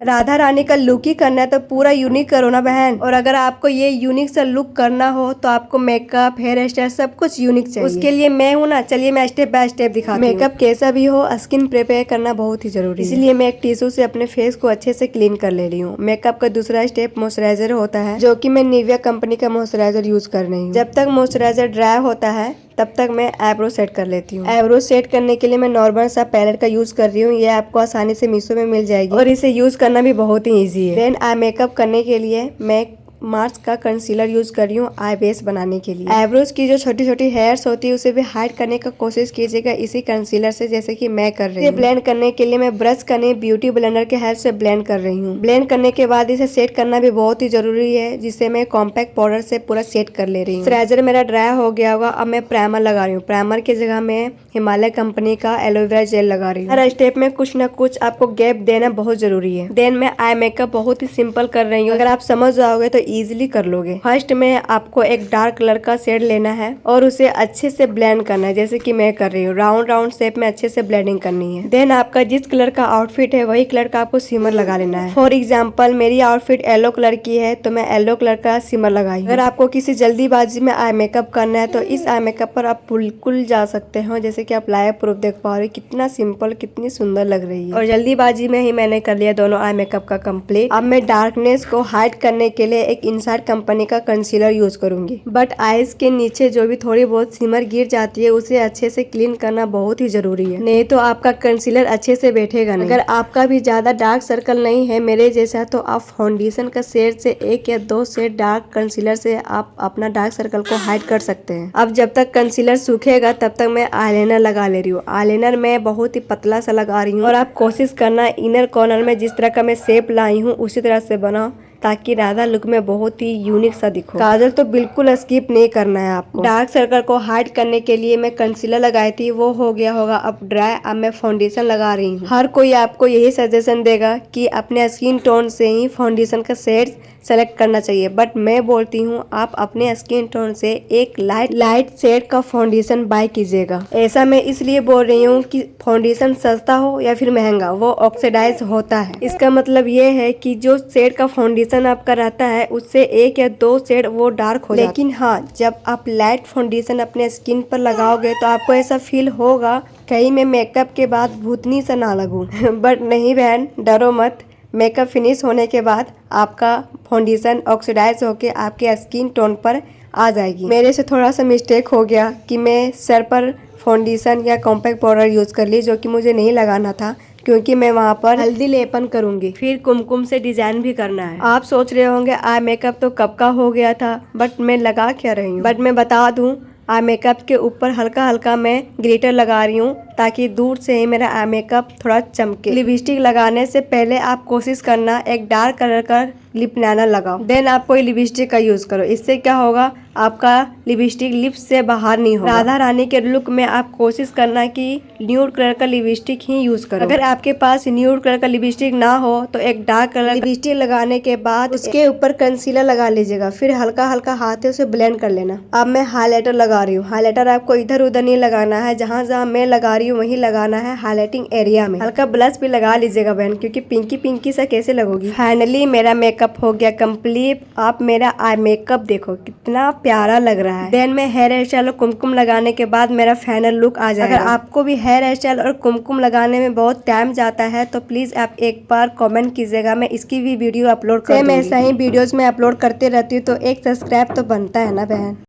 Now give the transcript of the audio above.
राधा रानी का लुक ही करना है तो पूरा यूनिक करो ना बहन। और अगर आपको ये यूनिक सा लुक करना हो तो आपको मेकअप, हेयर स्टाइल सब कुछ यूनिक चाहिए। उसके लिए मैं हूँ ना, चलिए मैं स्टेप बाय स्टेप दिखाती हूँ। मेकअप कैसा भी हो, स्किन प्रिपेयर करना बहुत ही जरूरी है, इसलिए मैं एक टिश्यू से अपने फेस को अच्छे से क्लीन कर ले रही हूँ। मेकअप का दूसरा स्टेप मॉइस्चराइजर होता है, जो कि मैं निविया कंपनी का मॉइस्चराइजर यूज कर रही हूँ। जब तक मॉइस्चराइजर ड्राई होता है तब तक मैं आईब्रो सेट कर लेती हूँ। आईब्रो सेट करने के लिए मैं नॉर्मल सा पैलेट का यूज कर रही हूँ। ये आपको आसानी से मीशो में मिल जाएगी और इसे यूज करना भी बहुत ही इजी है। देन आई मेकअप करने के लिए मैं मार्स का कंसीलर यूज कर रही हूँ आई बेस बनाने के लिए। आईब्रोज की जो छोटी छोटी हेयर्स होती है उसे भी हाइड करने का कोशिश कीजिएगा इसी कंसीलर से, जैसे कि मैं कर रही हूँ। ब्लेंड करने के लिए मैं ब्रश का नहीं, ब्यूटी ब्लेंडर के हेल्प से ब्लेंड कर रही हूँ। ब्लेंड करने के बाद इसे सेट करना भी बहुत ही जरूरी है, जिसे मैं कॉम्पैक्ट पाउडर से पूरा सेट कर ले रही हूँ। मॉइस्चराइजर मेरा ड्राई हो गया होगा, अब मैं प्राइमर लगा रही हूँ। प्राइमर की जगह मैं हिमालय कंपनी का एलोवेरा जेल लगा रही हूँ। हर स्टेप में कुछ न कुछ आपको गैप देना बहुत जरूरी है। देन मैं आई मेकअप बहुत ही सिंपल कर रही हूँ, अगर आप समझ जाओगे तो इजीली कर लोगे। फर्स्ट में आपको एक डार्क कलर का शेड लेना है और उसे अच्छे से ब्लेंड करना है, जैसे कि मैं कर रही हूँ। राउंड राउंड शेप में अच्छे से ब्लेंडिंग करनी है। देन आपका जिस कलर का आउटफिट है वही कलर का आपको सिमर लगा लेना है। फॉर एग्जाम्पल मेरी आउटफिट येलो कलर की है तो मैं येलो कलर का सिमर लगाई। अगर आपको किसी जल्दीबाजी में आई मेकअप करना है तो इस आई मेकअप पर आप बिल्कुल जा सकते हो, जैसे कि आप लाइव प्रूफ देख पा रहे हो कितना सिंपल, कितनी सुंदर लग रही है। और जल्दीबाजी में ही मैंने कर लिया दोनों आई मेकअप का कंप्लीट। अब मैं डार्कनेस को हाइड करने के लिए एक इनसाइड कंपनी का कंसीलर यूज करूंगी, बट आईज के नीचे जो भी थोड़ी बहुत सिमर गिर जाती है उसे अच्छे से क्लीन करना बहुत ही जरूरी है, नहीं तो आपका कंसीलर अच्छे से बैठेगा नहीं। अगर आपका भी ज्यादा डार्क सर्कल नहीं है मेरे जैसा तो आप फाउंडेशन का शेड से 1 या 2 शेड डार्क कंसीलर से आप अपना डार्क सर्कल को हाइड कर सकते हैं। अब जब तक कंसीलर सूखेगा तब तक मैं आईलाइनर लगा ले रही हूँ। आईलाइनर मैं बहुत ही पतला सा लगा रही हूँ और आप कोशिश करना इनर कॉर्नर में जिस तरह का मैं शेप लाई हूँ उसी तरह से बनाओ, ताकि राधा लुक में बहुत ही यूनिक सा दिखो। काजल तो बिल्कुल स्किप नहीं करना है आपको। डार्क सर्कल को हाइड करने के लिए मैं कंसीलर लगाई थी, वो हो गया होगा अब ड्राई। अब मैं फाउंडेशन लगा रही हूँ। हर कोई आपको यही सजेशन देगा कि अपने स्किन टोन से ही फाउंडेशन का शेड सेलेक्ट करना चाहिए, बट मैं बोलती हूँ आप अपने स्किन टोन से एक लाइट शेड का फाउंडेशन बाय कीजिएगा। ऐसा मैं इसलिए बोल रही हूँ कि फाउंडेशन सस्ता हो या फिर महंगा, वो ऑक्सीडाइज होता है। इसका मतलब ये है कि जो शेड का फाउंडेशन आपका रहता है उससे 1 या 2 शेड वो डार्क हो जाता है। लेकिन हाँ, जब आप लाइट फाउंडेशन अपने स्किन पर लगाओगे तो आपको ऐसा फील होगा कहीं मैं मेकअप के बाद भूतनी सा ना लगूं। बट नहीं बहन, डरो मत। मेकअप फिनिश होने के बाद आपका फाउंडेशन ऑक्सीडाइज होके आपके स्किन टोन पर आ जाएगी। मेरे से थोड़ा सा मिस्टेक हो गया कि मैं सर पर फाउंडेशन या कॉम्पैक्ट पाउडर यूज कर ली, जो कि मुझे नहीं लगाना था, क्योंकि मैं वहाँ पर हल्दी लेपन करूंगी, फिर कुमकुम से डिजाइन भी करना है। आप सोच रहे होंगे आई मेकअप तो कब का हो गया था, बट मैं लगा क्या रही हूँ। बट मैं बता दूं, आई मेकअप के ऊपर हल्का हल्का मैं ग्लिटर लगा रही हूँ ताकि दूर से ही मेरा आई मेकअप थोड़ा चमके। लिपस्टिक लगाने से पहले आप कोशिश करना एक डार्क कलर का लिप लाइनर लगाओ, देन आप कोई लिपस्टिक का यूज करो। इससे क्या होगा, आपका लिपस्टिक लिप्स से बाहर नहीं होगा। राधा रानी के लुक में आप कोशिश करना कि न्यूड कलर का लिपस्टिक ही यूज करो। अगर आपके पास न्यूड कलर का लिपस्टिक ना हो तो एक डार्क कलर लिपस्टिक लगाने के बाद उसके ऊपर कंसीलर लगा लीजिएगा, फिर हल्का हल्का हाथों से ब्लेंड कर लेना। अब मैं हाईलाइटर लगा रही हूँ। हाईलाइटर आपको इधर उधर नहीं लगाना है, जहाँ जहाँ मैं लगा रही हूँ वही लगाना है हाईलाइटिंग एरिया में। हल्का ब्लश भी लगा लीजिएगा बहन, क्योंकि पिंकी पिंकी सा कैसे लगोगी। फाइनली मेरा मेकअप हो गया कंप्लीट। आप मेरा आई मेकअप देखो कितना प्यारा लग रहा है। देन मैं हेयर स्टाइल और कुमकुम लगाने के बाद मेरा फाइनल लुक आ जाएगा। अगर आपको भी हेयर स्टाइल और कुमकुम लगाने में बहुत टाइम जाता है तो प्लीज आप एक बार कमेंट कीजिएगा, मैं इसकी भी वीडियो अपलोड कर दूंगी। ऐसा ही वीडियोस में अपलोड करते रहती हूँ, तो एक सब्सक्राइब तो बनता है ना बहन।